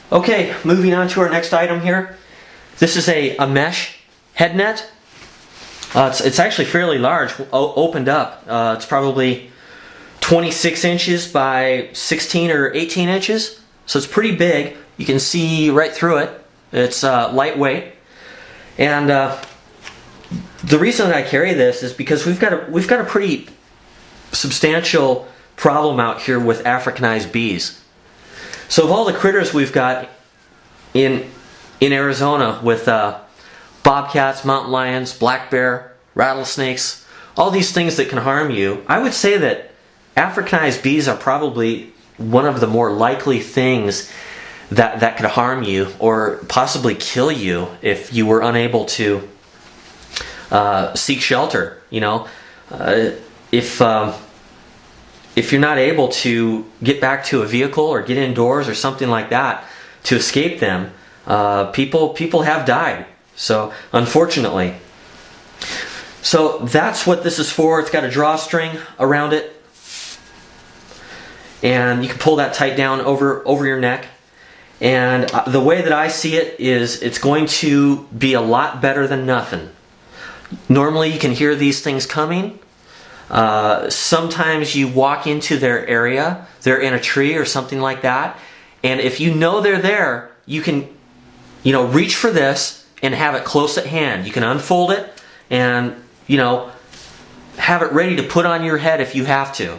Okay, moving on to our next item here. This is a mesh head net. It's actually fairly large, opened up. It's probably 26 inches by 16 or 18 inches. So it's pretty big. You can see right through it. It's lightweight. And the reason that I carry this is because we've got a pretty substantial problem out here with Africanized bees. So of all the critters we've got in Arizona with bobcats, mountain lions, black bear, rattlesnakes, all these things that can harm you, I would say that Africanized bees are probably one of the more likely things that could harm you or possibly kill you if you were unable to seek shelter. You know, if you're not able to get back to a vehicle or get indoors or something like that to escape them, people have died. So unfortunately, so that's what this is for. It's got a drawstring around it, and you can pull that tight down over your neck. And the way that I see it is it's going to be a lot better than nothing. Normally you can hear these things coming. Sometimes you walk into their area, they're in a tree or something like that, and if you know they're there, you can, you know, reach for this and have it close at hand. You can unfold it and, you know, have it ready to put on your head if you have to.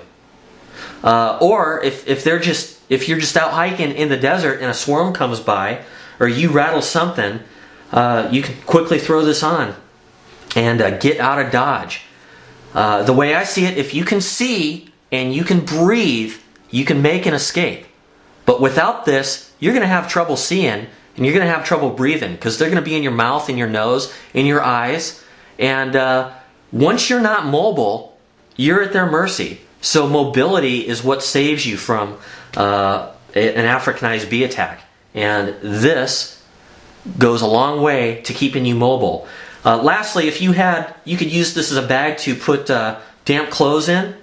Or if you're just out hiking in the desert and a swarm comes by, or you rattle something, you can quickly throw this on and get out of Dodge. The way I see it, if you can see and you can breathe, you can make an escape. But without this, you're going to have trouble seeing and you're going to have trouble breathing because they're going to be in your mouth, in your nose, in your eyes. And once you're not mobile, you're at their mercy. So mobility is what saves you from an Africanized bee attack. And this goes a long way to keeping you mobile. Lastly, if you could use this as a bag to put damp clothes in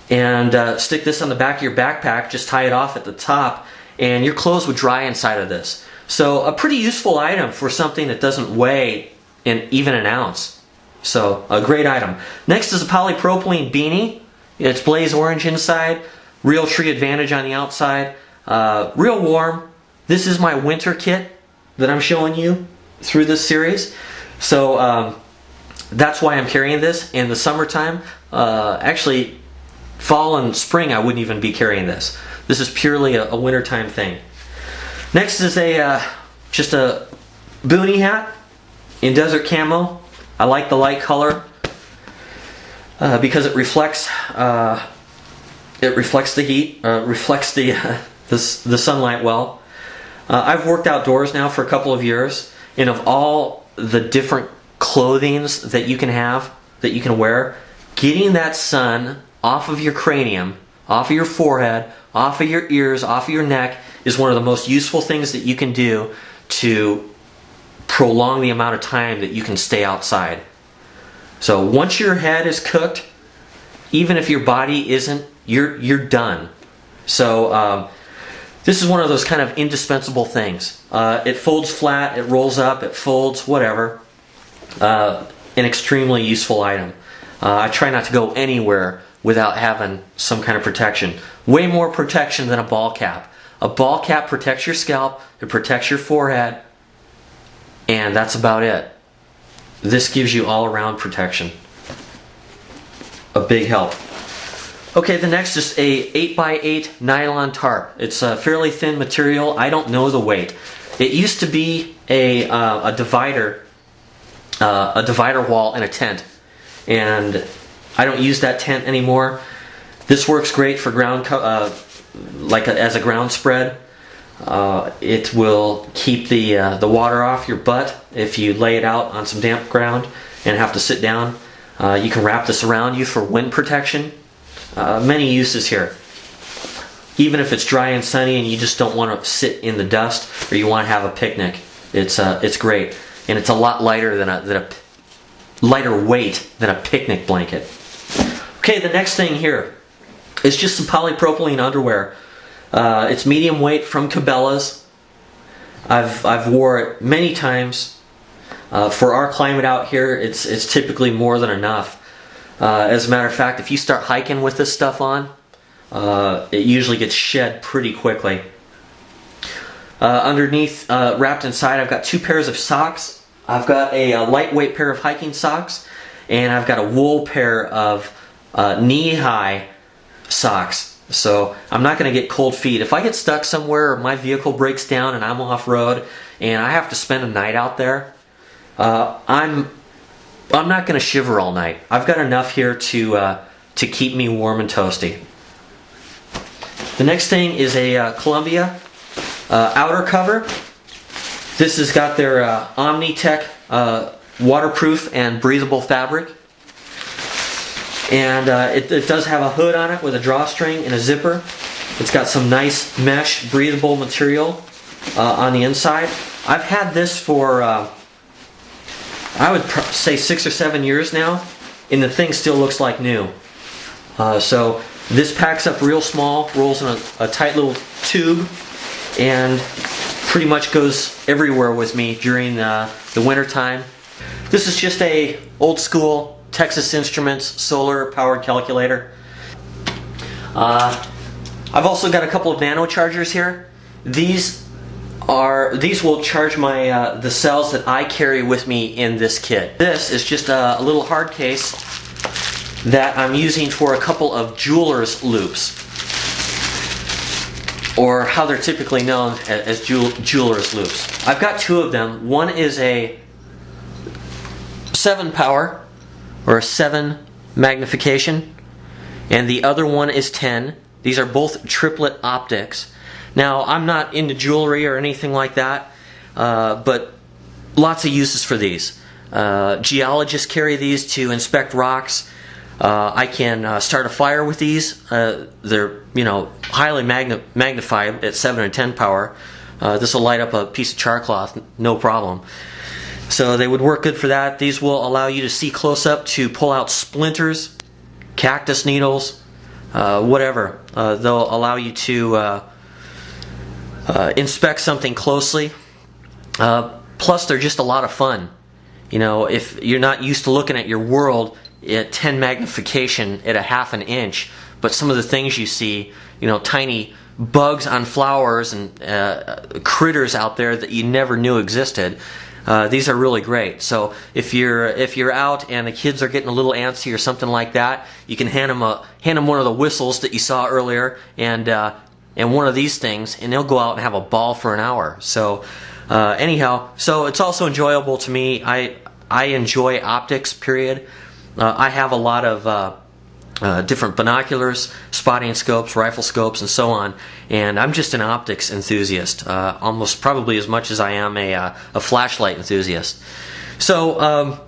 and stick this on the back of your backpack, just tie it off at the top, and your clothes would dry inside of this. So a pretty useful item for something that doesn't weigh even an ounce. So a great item. Next is a polypropylene beanie. It's blaze orange inside, real tree advantage on the outside, real warm. This is my winter kit that I'm showing you through this series. So that's why I'm carrying this. In the summertime, actually fall and spring, I wouldn't even be carrying this. This is purely a wintertime thing. Next is just a Boonie hat in desert camo. I like the light color because it reflects the heat, reflects the sunlight well. I've worked outdoors now for a couple of years, and of all the different clothings that you can have, that you can wear, getting that sun off of your cranium, off of your forehead, off of your ears, off of your neck is one of the most useful things that you can do to prolong the amount of time that you can stay outside. So once your head is cooked, even if your body isn't, you're done. So this is one of those kind of indispensable things. It folds flat, it rolls up, it folds, whatever. An extremely useful item. I try not to go anywhere without having some kind of protection. Way more protection than a ball cap. A ball cap protects your scalp, it protects your forehead, and that's about it. This gives you all-around protection. A big help. Okay, the next is a 8x8 nylon tarp. It's a fairly thin material. I don't know the weight. It used to be a divider wall in a tent, and I don't use that tent anymore. This works great for ground, as a ground spread. It will keep the water off your butt if you lay it out on some damp ground and have to sit down. You can wrap this around you for wind protection. Many uses here. Even if it's dry and sunny and you just don't want to sit in the dust or you want to have a picnic, it's great, and it's a lot lighter than a lighter weight than a picnic blanket. Okay, the next thing here is just some polypropylene underwear. It's medium weight from Cabela's. I've wore it many times. For our climate out here, it's typically more than enough. As a matter of fact, if you start hiking with this stuff on, it usually gets shed pretty quickly. Underneath, wrapped inside, I've got 2 pairs of socks. I've got a lightweight pair of hiking socks, and I've got a wool pair of knee-high socks. So I'm not going to get cold feet. If I get stuck somewhere or my vehicle breaks down and I'm off-road and I have to spend a night out there, I'm not going to shiver all night. I've got enough here to keep me warm and toasty. The next thing is a Columbia outer cover. This has got their Omni-Tech waterproof and breathable fabric. And it does have a hood on it with a drawstring and a zipper. It's got some nice mesh breathable material on the inside. I've had this for I would say 6 or 7 years now, and the thing still looks like new. So this packs up real small, rolls in a tight little tube, and pretty much goes everywhere with me during the winter time. This is just a old school Texas Instruments solar powered calculator. I've also got a couple of Nano Chargers here. These will charge my the cells that I carry with me in this kit. This is just a little hard case that I'm using for a couple of jeweler's loupes, or how they're typically known as jeweler's loupes. I've got 2 of them. One is a 7 power or a 7 magnification, and the other one is 10. These are both triplet optics. Now, I'm not into jewelry or anything like that, but lots of uses for these. Geologists carry these to inspect rocks. I can start a fire with these. They're highly magnified at 7 and 10 power. This will light up a piece of char cloth, no problem. So they would work good for that. These will allow you to see close up to pull out splinters, cactus needles, whatever. They'll allow you to inspect something closely. Plus, they're just a lot of fun. If you're not used to looking at your world at 10 magnification at a ½ an inch, but some of the things you see, tiny bugs on flowers and critters out there that you never knew existed. These are really great. So if you're out and the kids are getting a little antsy or something like that, you can hand them one of the whistles that you saw earlier and one of these things, and they'll go out and have a ball for an hour. So anyhow, so it's also enjoyable to me. I enjoy optics, period. I have a lot of different binoculars, spotting scopes, rifle scopes, and so on. And I'm just an optics enthusiast, almost probably as much as I am a flashlight enthusiast. So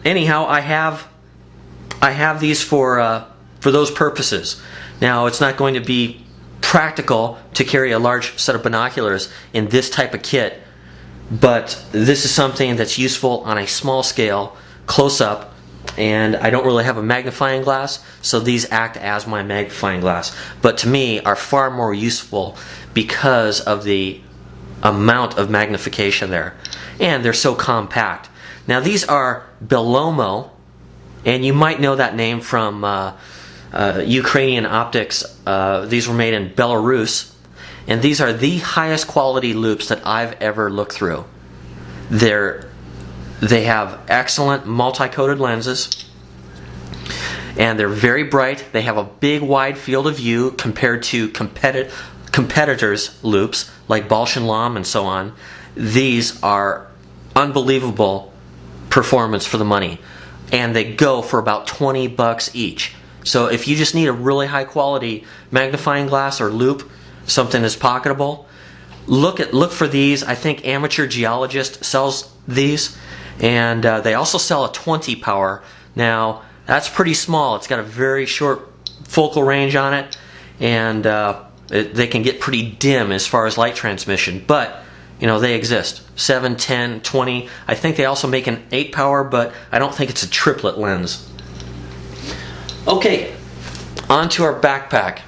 anyhow, I have these for those purposes. Now, it's not going to be practical to carry a large set of binoculars in this type of kit, but this is something that's useful on a small scale, close up. And I don't really have a magnifying glass, so these act as my magnifying glass, but to me are far more useful because of the amount of magnification there, and they're so compact. Now, these are Belomo, and you might know that name from Ukrainian optics. These were made in Belarus, and these are the highest quality loupes that I've ever looked through. They have excellent multi-coated lenses, and they're very bright. They have a big wide field of view compared to competitors' loupes like Bausch & Lomb and so on. These are unbelievable performance for the money, and they go for about $20 each. So if you just need a really high quality magnifying glass or loupe, something that's pocketable, look for these. I think Amateur Geologist sells these. And they also sell a 20 power. Now, that's pretty small. It's got a very short focal range on it, and they can get pretty dim as far as light transmission. But, they exist. 7, 10, 20. I think they also make an 8 power, but I don't think it's a triplet lens. Okay, on to our backpack.